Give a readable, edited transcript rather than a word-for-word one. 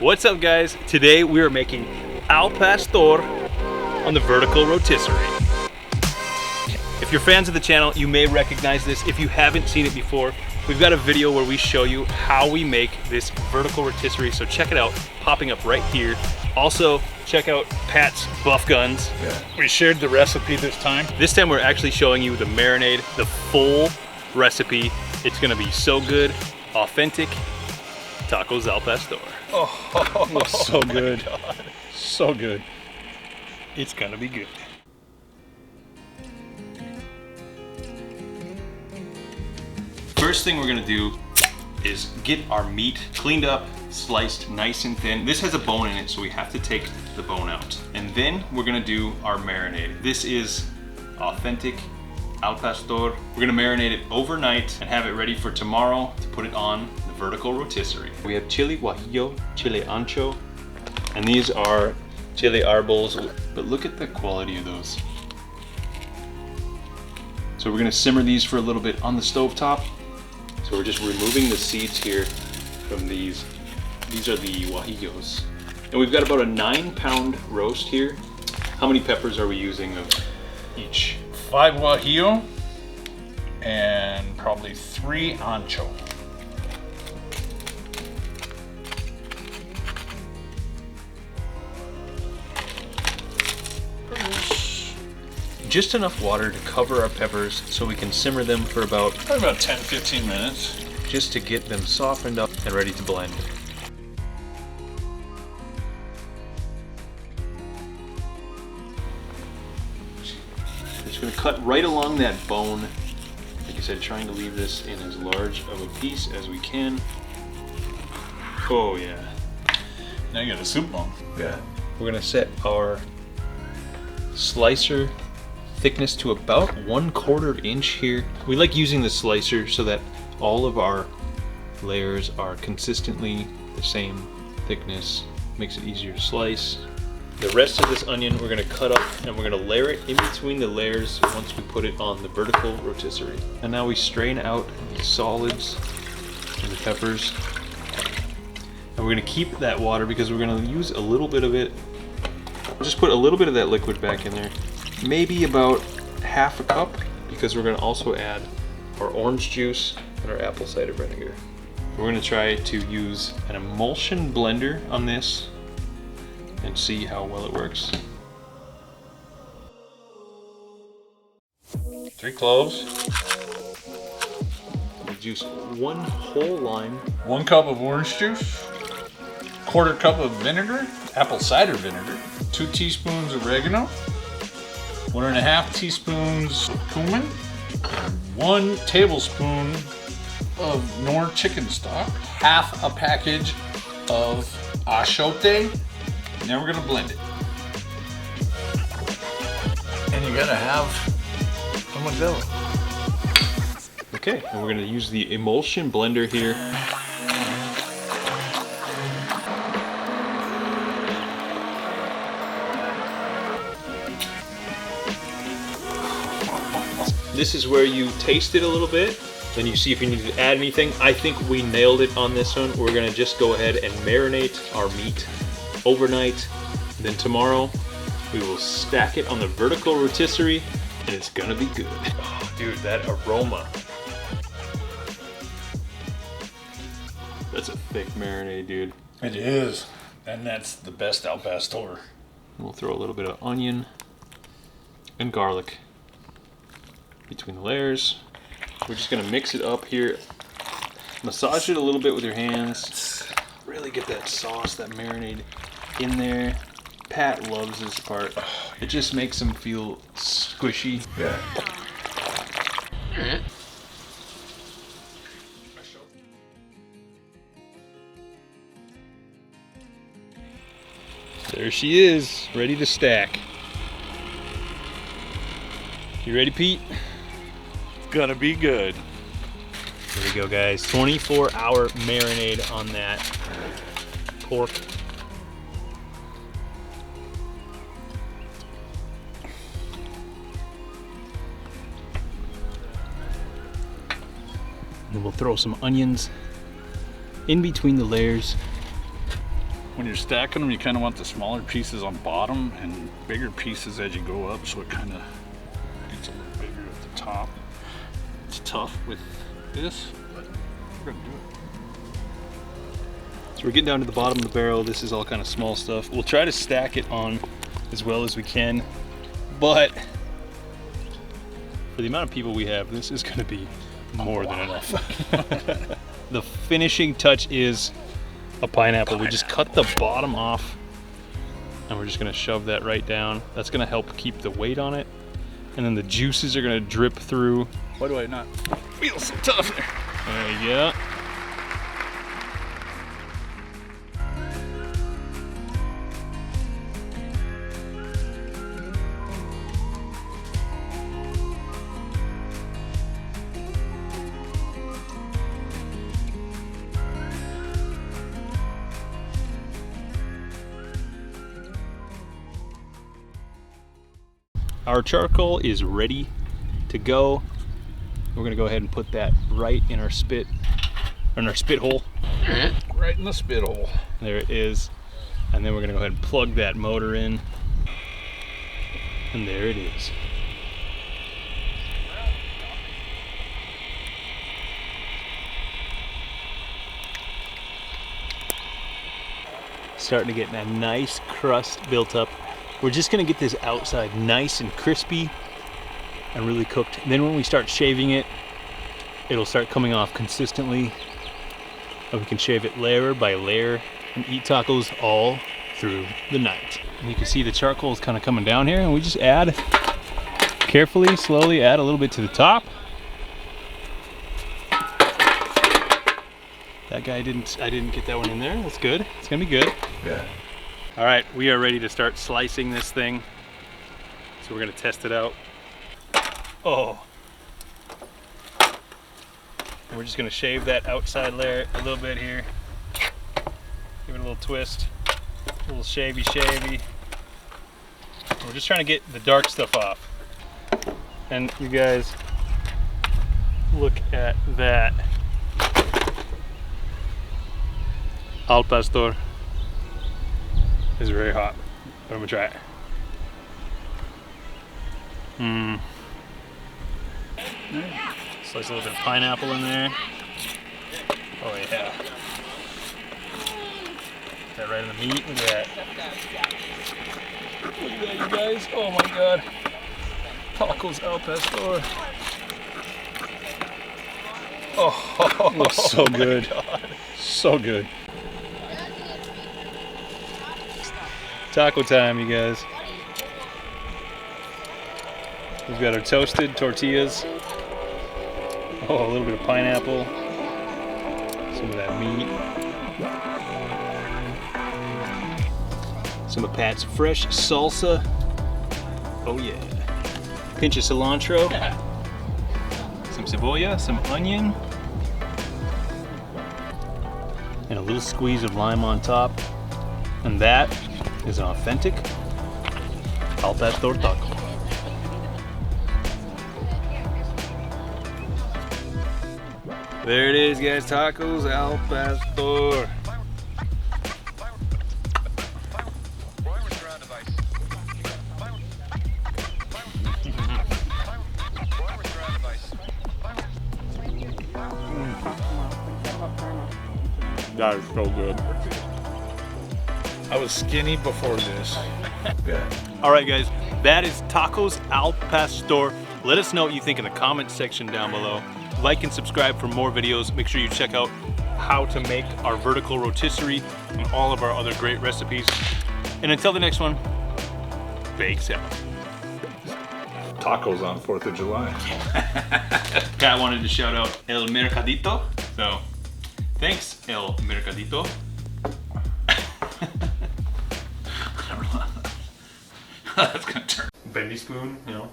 What's up, guys? Today we are making al pastor on the Vertical Rotisserie. If you're fans of the channel, you may recognize this. If you haven't seen it before, we've got a video where we show you how we make this Vertical Rotisserie, so check it out, popping up right here. Also, check out Pat's Buff Guns. Yeah. We shared the recipe this time. This time we're actually showing you the marinade, the full recipe. It's gonna be so good, authentic tacos al pastor. Oh, so good. God. So good. It's gonna be good. First thing we're gonna do is get our meat cleaned up, sliced nice and thin. This has a bone in it, so we have to take the bone out. And then we're gonna do our marinade. This is authentic al pastor. We're gonna marinate it overnight and have it ready for tomorrow to put it on the Vertical Rotisserie. We have chili guajillo, chili ancho, and these are chili arbols. But look at the quality of those. So we're gonna simmer these for a little bit on the stove top. So we're just removing the seeds here from these. These are the guajillos. And we've got about a 9-pound roast here. How many peppers are we using of each? 5 guajillo and probably 3 ancho. Just enough water to cover our peppers so we can simmer them for about 10-15 minutes. Just to get them softened up and ready to blend. Just gonna cut right along that bone. Like I said, trying to leave this in as large of a piece as we can. Oh yeah. Now you got a soup bone. Yeah. We're gonna set our slicer thickness to about 1/4 inch here. We like using the slicer so that all of our layers are consistently the same thickness. Makes it easier to slice. The rest of this onion we're gonna cut up and we're gonna layer it in between the layers once we put it on the Vertical Rotisserie. And now we strain out the solids and the peppers. And we're gonna keep that water because we're gonna use a little bit of it. Just put a little bit of that liquid back in there. Maybe about 1/2 cup, because we're gonna also add our orange juice and our apple cider vinegar. We're gonna try to use an emulsion blender on this and see how well it works. 3 cloves. We juice 1 whole lime. 1 cup of orange juice. 1/4 cup of vinegar, apple cider vinegar. 2 teaspoons oregano. 1.5 teaspoons cumin. 1 tablespoon of Knorr chicken stock. 1/2 a package of Achiote. Now we're gonna blend it. And you gotta have someone go. Okay, and we're gonna use the emulsion blender here. This is where you taste it a little bit, then you see if you need to add anything. I think we nailed it on this one. We're gonna just go ahead and marinate our meat overnight. Then tomorrow, we will stack it on the Vertical Rotisserie, and it's gonna be good. Oh, dude, that aroma. That's a thick marinade, dude. It is, and that's the best al pastor. We'll throw a little bit of onion and garlic between the layers. We're just gonna mix it up here. Massage it a little bit with your hands. Really get that sauce, that marinade in there. Pat loves this part. It just makes him feel squishy. Yeah. There she is, ready to stack. You ready, Pete? Gonna be good. Here we go, guys. 24-hour marinade on that pork. And we'll throw some onions in between the layers. when you're stacking them, you kind of want the smaller pieces on bottom and bigger pieces as you go up, so it kind of gets a little bigger at the top. It's tough with this, but we're gonna do it. So we're getting down to the bottom of the barrel. This is all kind of small stuff. We'll try to stack it on as well as we can, but for the amount of people we have, this is going to be more than enough. The finishing touch is a pineapple. We just cut the bottom off and we're just going to shove that right down. That's going to help keep the weight on it, and then the juices are going to drip through. Why do I not feel so tough there? There you go. Our charcoal is ready to go. We're gonna go ahead and put that right in our spit hole. Right in the spit hole. There it is. And then we're gonna go ahead and plug that motor in. And there it is. Starting to get a nice crust built up. We're just gonna get this outside nice and crispy and really cooked. And then when we start shaving it, it'll start coming off consistently. And we can shave it layer by layer and eat tacos all through the night. And you can see the charcoal is kind of coming down here, and we just add carefully, slowly add a little bit to the top. That guy I didn't get that one in there. That's good. It's gonna be good. Yeah. All right, we are ready to start slicing this thing. So we're gonna test it out. Oh. And we're just gonna shave that outside layer a little bit here. Give it a little twist, a little shavy. We're just trying to get the dark stuff off. And you guys, look at that. Al pastor is very hot, but I'm gonna try it. Slice a little bit of pineapple in there. Oh yeah. Put that right in the meat. Look at that. Look at that, you guys. Oh my god. Tacos al pastor. Oh, looks so good. God. So good. Taco time, you guys. We've got our toasted tortillas. Oh, a little bit of pineapple. Some of that meat. Some of Pat's fresh salsa. Oh yeah. Pinch of cilantro. Some cebolla, some onion. And a little squeeze of lime on top. And that is an authentic al pastor taco. There it is, guys. Tacos al pastor. That is so good. I was skinny before this. All right, guys, that is tacos al pastor. Let us know what you think in the comments section down below. Like and subscribe for more videos. Make sure you check out how to make our vertical rotisserie and all of our other great recipes. And until the next one, bake salad. Tacos on 4th of July. Pat wanted to shout out El Mercadito, so thanks, El Mercadito. That's gonna turn. Bendy spoon, you know.